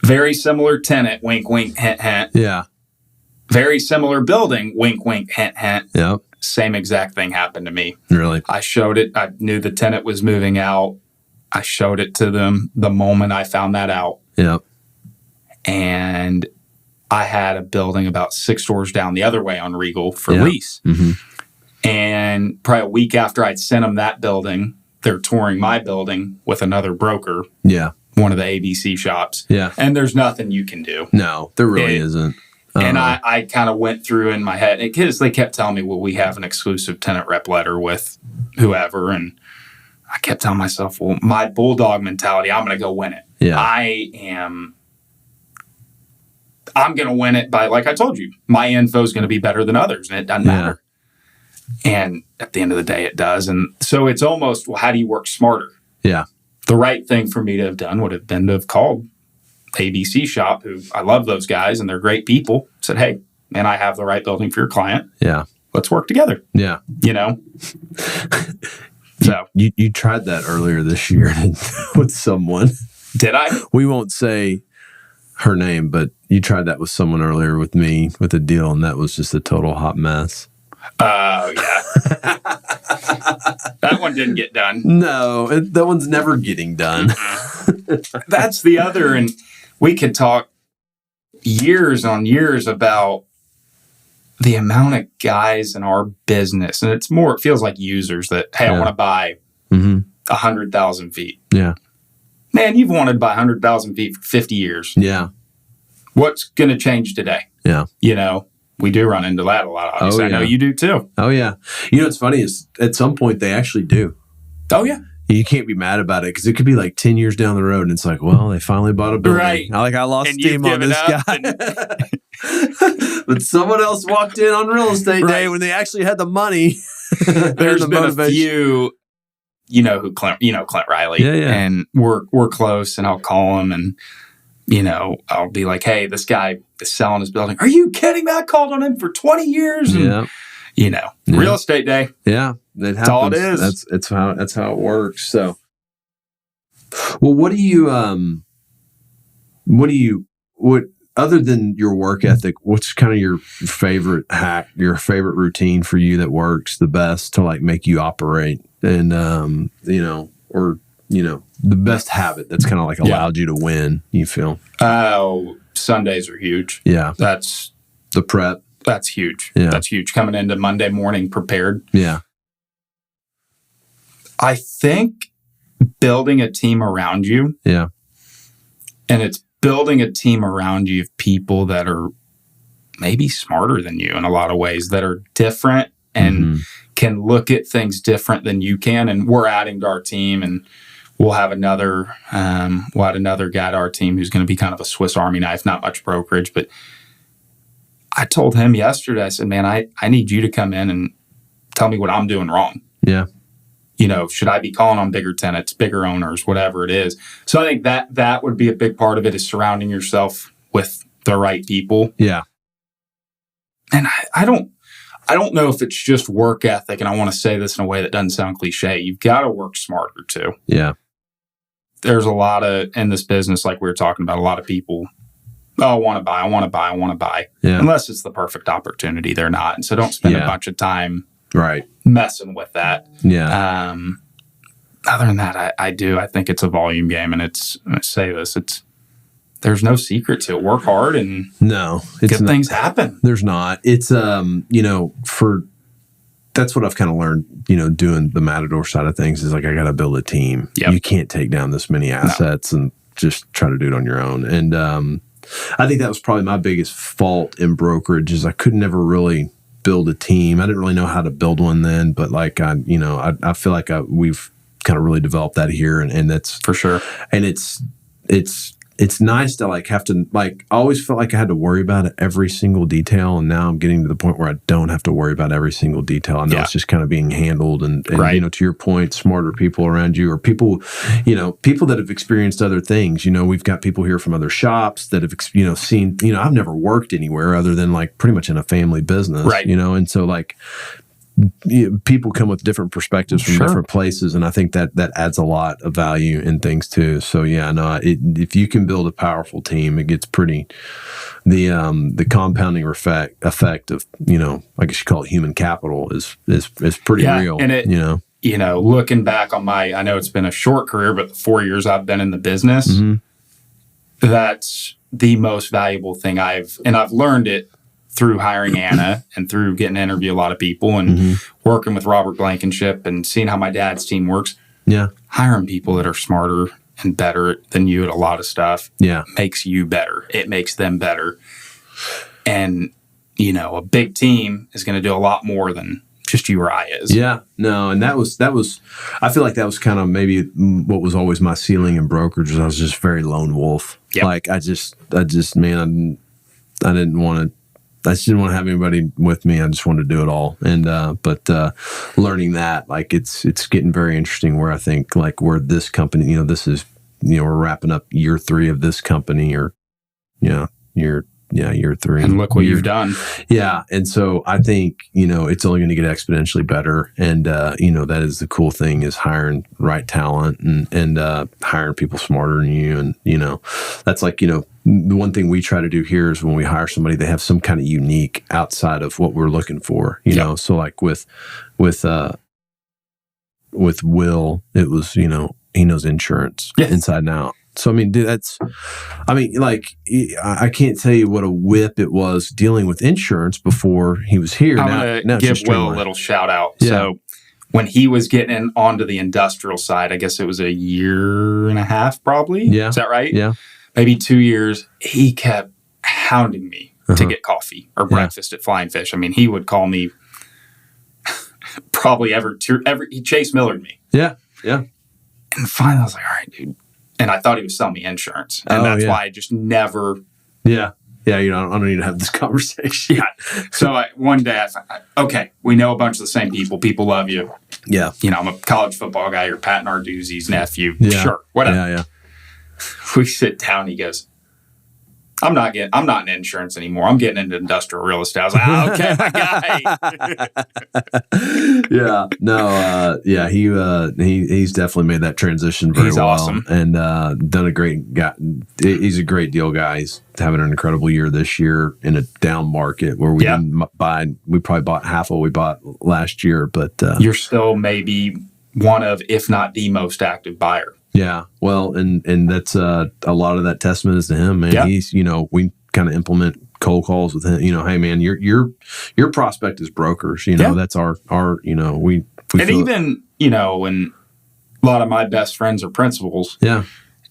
very similar tenant, wink, wink, hint, hint. Yeah. Very similar building, wink, wink, hint, hint. Yep. Same exact thing happened to me. Really? I showed it. I knew the tenant was moving out. I showed it to them the moment I found that out. Yep. And I had a building about 6 doors down the other way on Regal for lease. Mm-hmm. And probably a week after I'd sent them that building, they're touring my building with another broker. Yeah. One of the ABC shops. Yeah. And there's nothing you can do. No, there really isn't. And I kind of went through in my head, because they kept telling me, well, we have an exclusive tenant rep letter with whoever. And I kept telling myself, well, my bulldog mentality, I'm going to go win it. Yeah. I'm going to win it by, like I told you, my info is going to be better than others, and it doesn't matter. And at the end of the day, it does. And so it's almost, well, how do you work smarter? Yeah. The right thing for me to have done would have been to have called ABC shop, who I love those guys, and they're great people, said, hey, man, I have the right building for your client. Yeah. Let's work together. Yeah. So you tried that earlier this year with someone. did I? We won't say her name, but you tried that with someone earlier with me with a deal, and that was just a total hot mess. Oh, yeah. That one didn't get done. No, that one's never getting done. That's the other, and we could talk years on years about the amount of guys in our business, and it feels like users that, hey, I want to buy 100,000 feet. Yeah. Man, you've wanted to buy 100,000 feet for 50 years. Yeah. What's going to change today? Yeah. We do run into that a lot. Obviously. Oh, yeah. I know you do too. Oh, yeah. What's funny is at some point they actually do. Oh, yeah. You can't be mad about it because it could be like 10 years down the road and it's like, well, they finally bought a building. Right. I lost and steam on this guy. But someone else walked in on real estate day when they actually had the money. There's been a few, Clint Riley. Yeah. And we're close, and I'll call him, and I'll be like, hey, this guy is selling his building. Are you kidding me? I called on him for 20 years. And, real estate day. Yeah. That's all it is. That's how it works. So, well, what other than your work ethic, what's kind of your favorite hack, your favorite routine for you that works the best to like make you operate and, the best habit that's kind of like allowed you to win, you feel? Oh, Sundays are huge. Yeah. That's the prep. That's huge. Yeah. That's huge. Coming into Monday morning prepared. Yeah. I think building a team around you. Yeah. And it's building a team around you of people that are maybe smarter than you in a lot of ways, that are different and can look at things different than you can. And we're adding to our team, and we'll have another guy to our team who's going to be kind of a Swiss Army knife, not much brokerage. But I told him yesterday, I said, man, I need you to come in and tell me what I'm doing wrong. Yeah. Should I be calling on bigger tenants, bigger owners, whatever it is? So I think that would be a big part of it, is surrounding yourself with the right people. Yeah. And I don't know if it's just work ethic, and I want to say this in a way that doesn't sound cliche. You've got to work smarter too. Yeah. There's a lot of, in this business, like we were talking about, a lot of people, I want to buy. Yeah. Unless it's the perfect opportunity, they're not. And so don't spend a bunch of time messing with that. Yeah. Other than that, I think it's a volume game, and there's no secret to it. Work hard and good things happen. There's not. It's, that's what I've kind of learned, doing the Matador side of things is like, I got to build a team. Yep. You can't take down this many assets and just try to do it on your own. And I think that was probably my biggest fault in brokerage is I could never really build a team. I didn't really know how to build one then, but like, I feel like we've kind of really developed that here, and that's for sure. And it's nice to like have to like, I always felt like I had to worry about every single detail, and now I'm getting to the point where I don't have to worry about every single detail. I know it's just kind of being handled, and to your point, smarter people around you, or people that have experienced other things. We've got people here from other shops that have seen. I've never worked anywhere other than like pretty much in a family business, right? And so like, people come with different perspectives from different places, and I think that adds a lot of value in things too. So if you can build a powerful team, it gets pretty. The compounding effect of I guess you call it human capital is pretty real. And looking back on I know it's been a short career, but the 4 years I've been in the business, that's the most valuable thing I've learned it through hiring Anna and through getting to interview a lot of people and working with Robert Blankenship and seeing how my dad's team works. Yeah. Hiring people that are smarter and better than you at a lot of stuff makes you better. It makes them better. And, a big team is going to do a lot more than just you or I is. Yeah. No, and that was I feel like that was kind of maybe what was always my ceiling in brokerage, was I was just very lone wolf. Yep. Like I just man, I didn't want to have anybody with me. I just wanted to do it all. And, but learning that, like, it's getting very interesting where I think, like, where this company, this is, we're wrapping up year 3 of this company, or, year year 3. And look what you've done. Yeah. And so I think, it's only going to get exponentially better. And, that is the cool thing, is hiring right talent and hiring people smarter than you. And, that's like, the one thing we try to do here is when we hire somebody, they have some kind of unique outside of what we're looking for, know? So like with Will, it was, he knows insurance inside and out. So, I mean, dude, I can't tell you what a whip it was dealing with insurance before he was here. I'm going to give Will a little shout out. Yeah. So, when he was getting onto the industrial side, I guess it was a year and a half, probably. Yeah. Is that right? Yeah. Maybe 2 years. He kept hounding me to get coffee or breakfast at Flying Fish. I mean, he would call me probably he Chase Millered me. Yeah. Yeah. And finally, I was like, all right, dude. And I thought he was selling me insurance. And that's why I just never. Yeah. Yeah. I don't need to have this conversation. Yeah. So one day I thought, okay, we know a bunch of the same people. People love you. Yeah. I'm a college football guy. You're Pat Narduzzi's nephew. Yeah. Sure. Whatever. Yeah. Yeah. We sit down. He goes, I'm not in insurance anymore. I'm getting into industrial real estate. I was like, okay, my guy. Yeah. No. Yeah. He's definitely made that transition very well. He's awesome. And done a great guy. He's a great deal guy. He's having an incredible year this year in a down market where we probably bought half what we bought last year. But you're still maybe one of, if not the most active buyer. Yeah, well, and that's a lot of that testament is to him, man. Yeah. He's, we kind of implement cold calls with him. Hey, man, your prospect is brokers. That's our we and even and a lot of my best friends are principals. Yeah,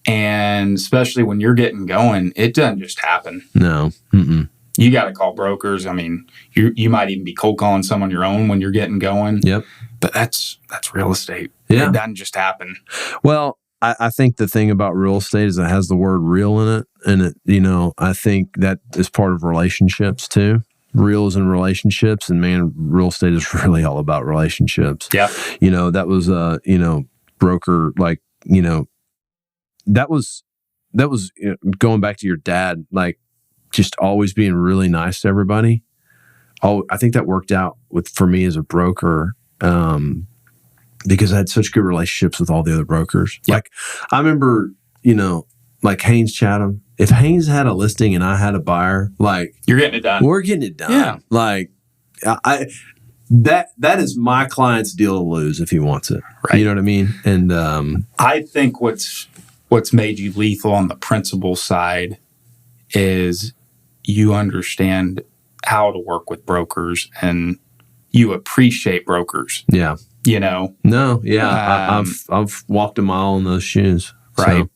and especially when you're getting going, it doesn't just happen. No, you got to call brokers. I mean, you might even be cold calling some on your own when you're getting going. Yep, but that's real estate. Yeah, it doesn't just happen. Well, I think the thing about real estate is it has the word real in it. And it, I think that is part of relationships too. Real is in relationships, and man, real estate is really all about relationships. Yeah. That was broker, like, that was going back to your dad, like just always being really nice to everybody. I think that worked out for me as a broker. Because I had such good relationships with all the other brokers. Yep. Like, I remember, like Haynes Chatham. If Haynes had a listing and I had a buyer, like, you're getting it done. We're getting it done. Yeah. Like, that is my client's deal to lose if he wants it. Right. You know what I mean? And I think what's made you lethal on the principal side is you understand how to work with brokers and you appreciate brokers. Yeah. No, yeah. I've walked a mile in those shoes. Right.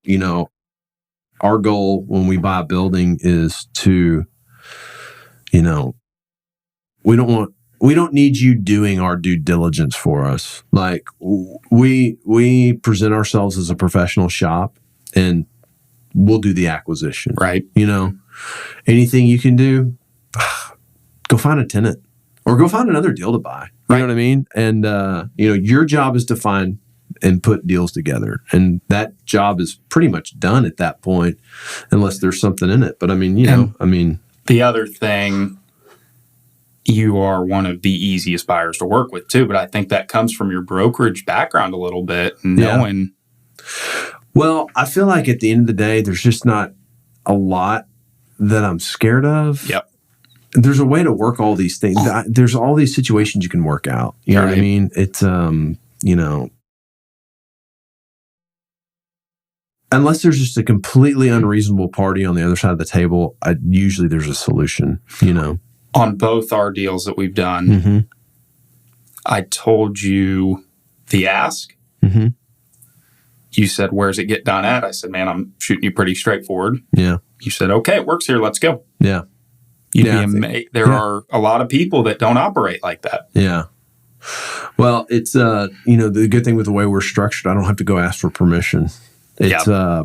So, our goal when we buy a building is to, we don't need you doing our due diligence for us. Like, we present ourselves as a professional shop and we'll do the acquisition. Right. Anything you can do, go find a tenant. Or go find another deal to buy. You know what I mean? And, your job is to find and put deals together. And that job is pretty much done at that point, unless there's something in it. But, the other thing, you are one of the easiest buyers to work with, too. But I think that comes from your brokerage background a little bit, knowing. Yeah. Well, I feel like at the end of the day, there's just not a lot that I'm scared of. Yep. There's a way to work all these things. There's all these situations you can work out. You know what I mean? It's, unless there's just a completely unreasonable party on the other side of the table, usually there's a solution, On both our deals that we've done, I told you the ask. Mm-hmm. You said, where's it get done at? I said, man, I'm shooting you pretty straightforward. Yeah. You said, okay, it works here. Let's go. Yeah. You'd be amazed. There are a lot of people that don't operate like that. Yeah. Well, it's, the good thing with the way we're structured, I don't have to go ask for permission. It's, hey,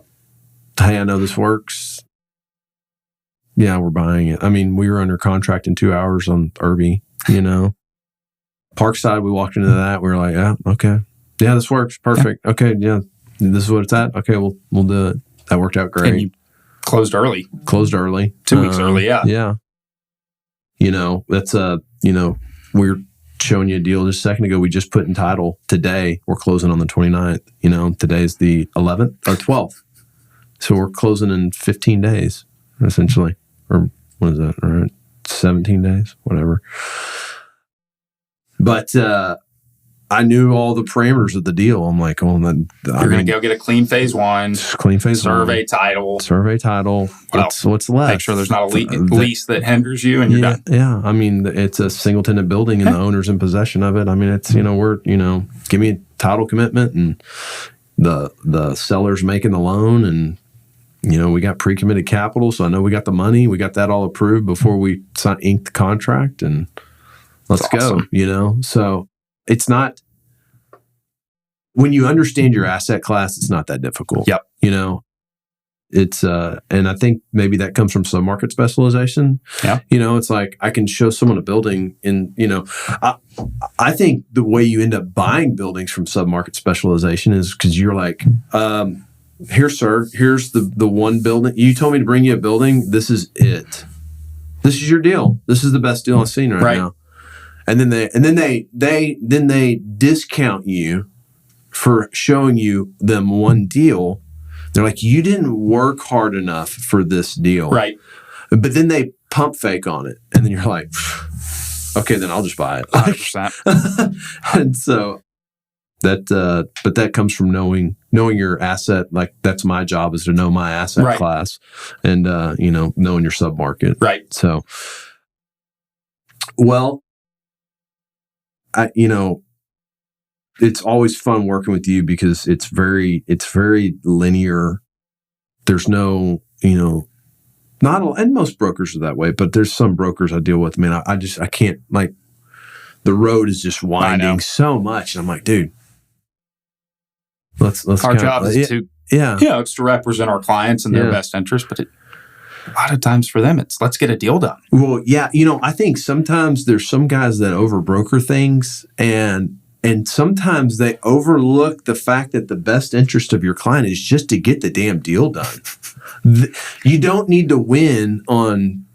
I know this works. Yeah, we're buying it. I mean, we were under contract in 2 hours on Irby, Parkside, we walked into that. We were like, yeah, okay. Yeah, this works. Perfect. Yeah. Okay, yeah. This is what it's at. Okay, we'll do it. That worked out great. And you Closed early. 2 weeks early, yeah. Yeah. That's we were showing you a deal just a second ago. We just put in title today. We're closing on the 29th. Today's the 11th or 12th. So we're closing in 15 days, essentially. Or what is that? All right. 17 days, whatever. But I knew all the parameters of the deal. I'm like, you're going to go get a clean phase one. Survey title. What's left? Make sure there's not a lease that hinders you, and you're done. Yeah. I mean, it's a single tenant building, and the owner's in possession of it. I mean, it's give me a title commitment, and the seller's making the loan, and we got pre-committed capital, so I know we got the money. We got that all approved before we inked the contract, and let's go. So it's not, when you understand your asset class, it's not that difficult. Yep. It's and I think maybe that comes from submarket specialization. Yeah. It's like I can show someone a building, and I think the way you end up buying buildings from submarket specialization is because you're like, here, sir, here's the one building. You told me to bring you a building. This is it. This is your deal. This is the best deal I've seen right now. And then they discount you for showing you them one deal. They're like, you didn't work hard enough for this deal. Right. But then they pump fake on it. And then you're like, okay, then I'll just buy it. 100%. And so but that comes from knowing your asset. Like, that's my job, is to know my asset class, and knowing your submarket. Right. So, well, it's always fun working with you because it's very linear. There's no, not all, and most brokers are that way, but there's some brokers I deal with. Man, I can't, like, the road is just winding so much. And I'm like, dude, let's our job is to, it's to represent our clients in their best interest, but a lot of times for them, it's let's get a deal done. Well, yeah. I think sometimes there's some guys that over broker things, and sometimes they overlook the fact that the best interest of your client is just to get the damn deal done. You don't need to win on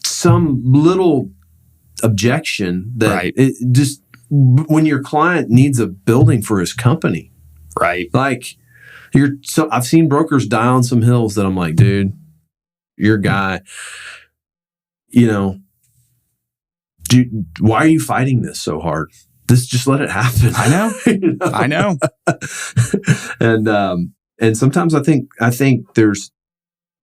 some little objection that it just, when your client needs a building for his company. Right. Like, I've seen brokers die on some hills that I'm like, dude, your guy, why are you fighting this so hard? Just let it happen. I know. I know. And sometimes I think there's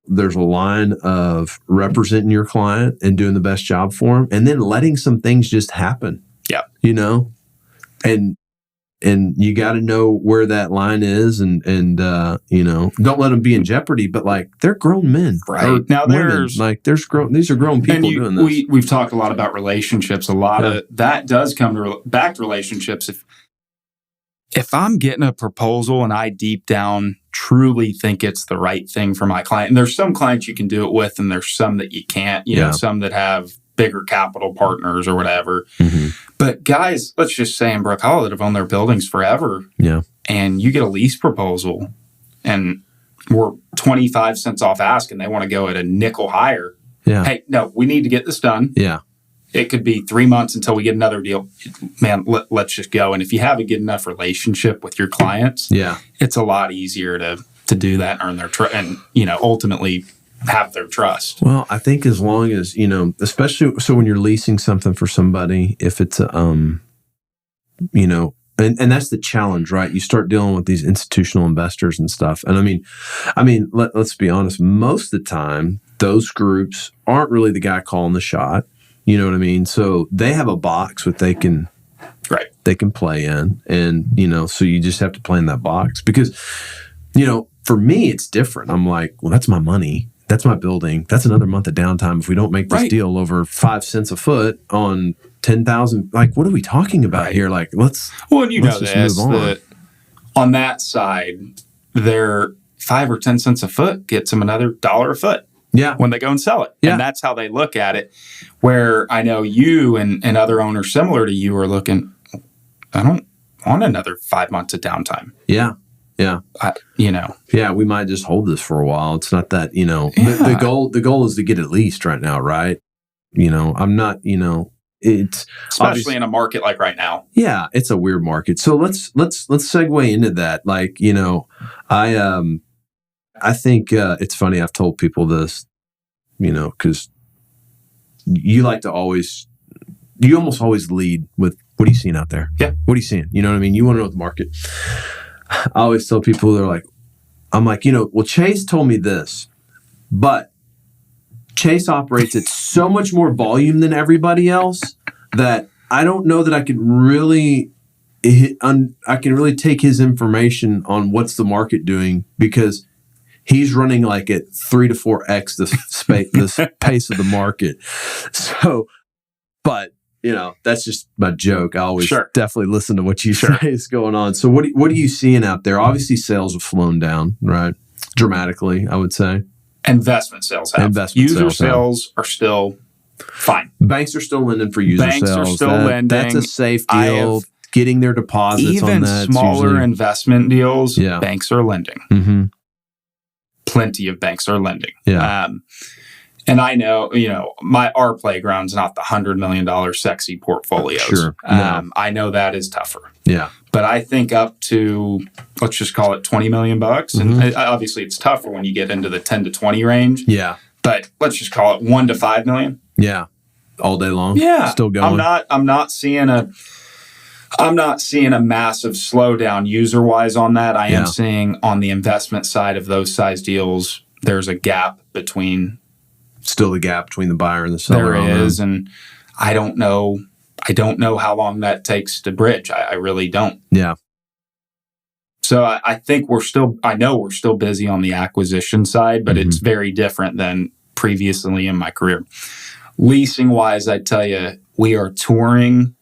a line of representing your client and doing the best job for them, and then letting some things just happen. Yeah. And you got to know where that line is, and don't let them be in jeopardy. But, like, they're grown men, right? Now these are grown people doing this. We've talked a lot about relationships. A lot of that does come back to relationships. If I'm getting a proposal and I deep down truly think it's the right thing for my client, and there's some clients you can do it with, and there's some that you can't. Some that have bigger capital partners or whatever. Mm-hmm. But guys, let's just say in Brookhollow that have owned their buildings forever. Yeah. And you get a lease proposal and we're 25 cents off ask and they want to go at a nickel higher. Yeah. Hey, no, we need to get this done. Yeah. It could be 3 months until we get another deal. Man, let's just go. And if you have a good enough relationship with your clients, it's a lot easier to do that and earn their trust and, ultimately have their trust. Well, I think as long as, especially so when you're leasing something for somebody, if it's and that's the challenge, right? You start dealing with these institutional investors and stuff. And I mean, let's be honest, most of the time, those groups aren't really the guy calling the shot. You know what I mean? So they have a box that they can play in. And, so you just have to play in that box because, for me, it's different. I'm like, well, that's my money. That's my building. That's another month of downtime. If we don't make this deal over 5 cents a foot on 10,000, like, what are we talking about here? Like, let's just move on. On that side, their 5 or 10 cents a foot gets them another $1 a foot. Yeah. When they go and sell it. Yeah. And that's how they look at it. Where I know you and other owners similar to you are looking, I don't want another 5 months of downtime. Yeah. Yeah. Yeah. We might just hold this for a while. It's not that, the goal is to get at least right now, right? I'm not, it's especially in a market like right now. Yeah, it's a weird market. So let's segue into that. Like, I think it's funny. I've told people this, because you like to you almost always lead with, what are you seeing out there? Yeah. What are you seeing? You know what I mean? You want to know the market. I always tell people, I'm like, well, Chase told me this, but Chase operates at so much more volume than everybody else that I don't know that I could really take his information on what's the market doing, because he's running like at 3 to 4x the pace of the market. So, but that's just my joke. I always definitely listen to what you say is going on. So what are you seeing out there? Obviously sales have flown down, right? Dramatically, I would say. Investment sales have. User sales are still fine. Banks are still lending for user sales. Banks are still lending. That's a safe deal. Getting their deposits on that. Even smaller investment deals, banks are lending. Mm-hmm. Plenty of banks are lending. Yeah. And I know, our playground's not the $100 million sexy portfolios. Sure. No. I know that is tougher. Yeah. But I think up to, let's just call it $20 million. Mm-hmm. And obviously it's tougher when you get into the 10 to 20 range. Yeah. But let's just call it 1 to 5 million. Yeah. All day long. Yeah. Still going. I'm not seeing a massive slowdown user wise on that. I am seeing on the investment side of those size deals, there's a gap between. Still the gap between the buyer and the seller. There is, and I don't know how long that takes to bridge. I really don't. Yeah. So I think I know we're still busy on the acquisition side, but it's very different than previously in my career. Leasing wise, I tell you, we are touring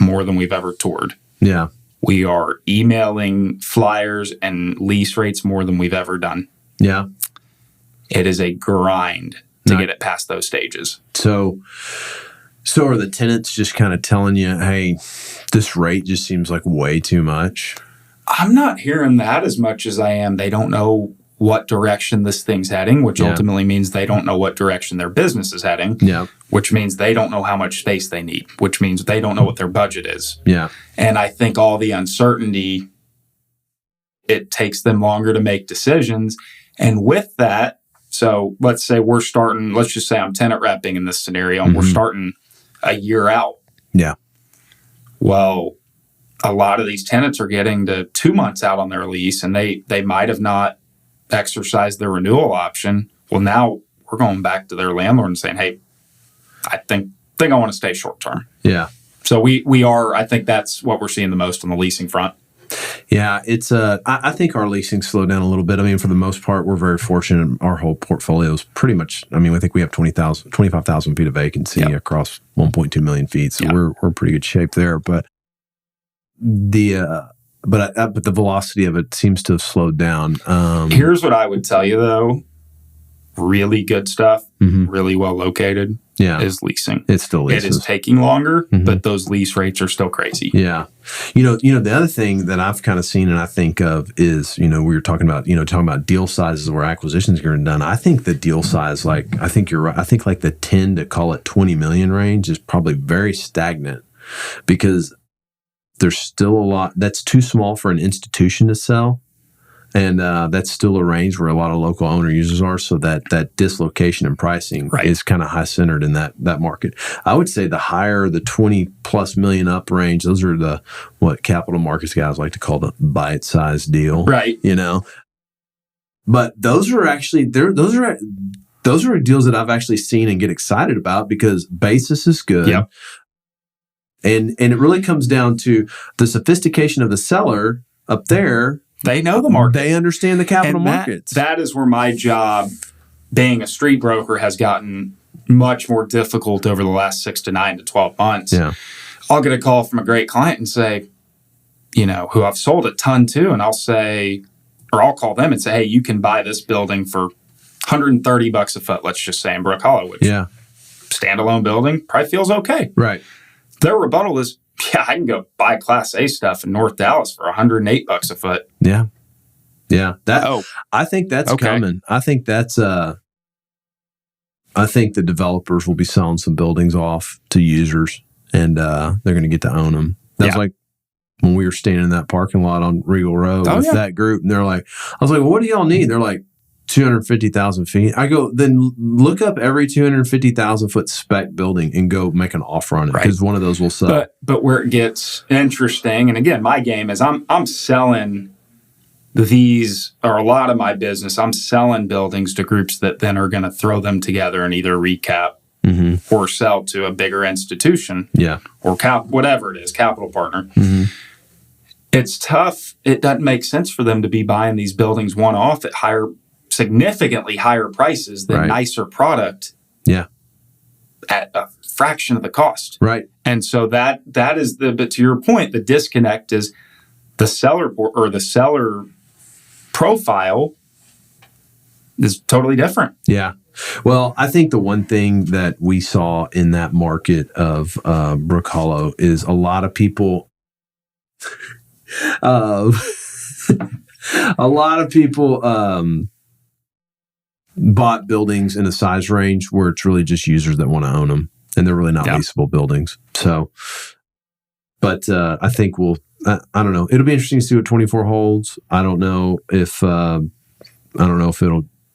more than we've ever toured. Yeah. We are emailing flyers and lease rates more than we've ever done. Yeah. It is a grind to get it past those stages. So are the tenants just kind of telling you, hey, this rate just seems like way too much? I'm not hearing that as much as I am. They don't know what direction this thing's heading, which ultimately means they don't know what direction their business is heading, which means they don't know how much space they need, which means they don't know what their budget is. Yeah. And I think all the uncertainty, it takes them longer to make decisions. And with that, so let's say let's just say I'm tenant repping in this scenario, and we're starting a year out. Yeah. Well, a lot of these tenants are getting to 2 months out on their lease, and they might have not exercised their renewal option. Well, now we're going back to their landlord and saying, hey, I think I want to stay short term. Yeah. So we are, I think that's what we're seeing the most on the leasing front. Yeah, it's I think our leasing slowed down a little bit. I mean, for the most part, we're very fortunate. Our whole portfolio is pretty much, I think we have 25,000 feet of vacancy across 1.2 million feet. So we're in pretty good shape there. But the velocity of it seems to have slowed down. Here's what I would tell you though. Really good stuff, really well located, is leasing. It's still leases. It is taking longer, but those lease rates are still crazy. Yeah. The other thing that I've kind of seen and I think of is, we were talking about deal sizes where acquisitions are done. I think the deal size, I think you're right. I think like the 10 to call it 20 million range is probably very stagnant, because there's still a lot that's too small for an institution to sell. And that's still a range where a lot of local owner users are. So that dislocation in pricing is kind of high centered in that market. I would say the higher the 20 plus million up range, those are what capital markets guys like to call the bite size deal. Right. But those are actually those are deals that I've actually seen and get excited about because basis is good. Yep. And it really comes down to the sophistication of the seller up there. They know the market. They understand the capital markets. That is where my job, being a street broker, has gotten much more difficult over the last 6 to 9 to 12 months. Yeah. I'll get a call from a great client and say, who I've sold a ton to, and I'll call them and say, hey, you can buy this building for $130 a foot, let's just say in Brookhollow, which standalone building probably feels okay. Right. Their rebuttal is, I can go buy Class A stuff in North Dallas for $108 a foot. Yeah. Yeah. I think that's coming. I think that's I think the developers will be selling some buildings off to users, and they're going to get to own them. That's like when we were standing in that parking lot on Regal Road with that group, and they're like, I was like, well, what do y'all need? They're like, 250,000 feet. I go, then look up every 250,000 foot spec building and go make an offer on it, because one of those will sell. But where it gets interesting, and again, my game is I'm selling these, or a lot of my business, I'm selling buildings to groups that then are going to throw them together and either recap or sell to a bigger institution, or whatever it is, capital partner. It's tough. It doesn't make sense for them to be buying these buildings one off at significantly higher prices than nicer product. At a fraction of the cost. And so that is but to your point, the disconnect is the seller profile is totally different. Well, I think the one thing that we saw in that market of Brookhollow is a lot of people bought buildings in a size range where it's really just users that want to own them, and they're really not leasable buildings. So, but I think I don't know. It'll be interesting to see what 24 holds. I don't know if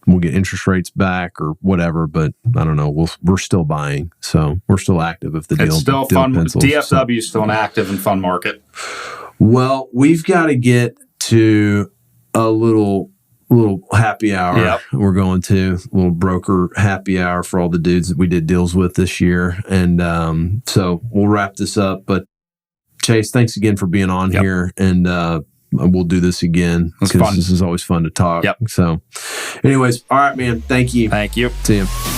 we'll get interest rates back or whatever, but I don't know. We're still buying, so we're still active. If the it's still fun. DFW is still an active and fun market. Well, we've got to get to a little happy hour. We're going to a little broker happy hour for all the dudes that we did deals with this year, and so we'll wrap this up. But Chase, thanks again for being on here, and we'll do this again because this is always fun to talk. So, anyways, all right, man. Thank you. Thank you. See you.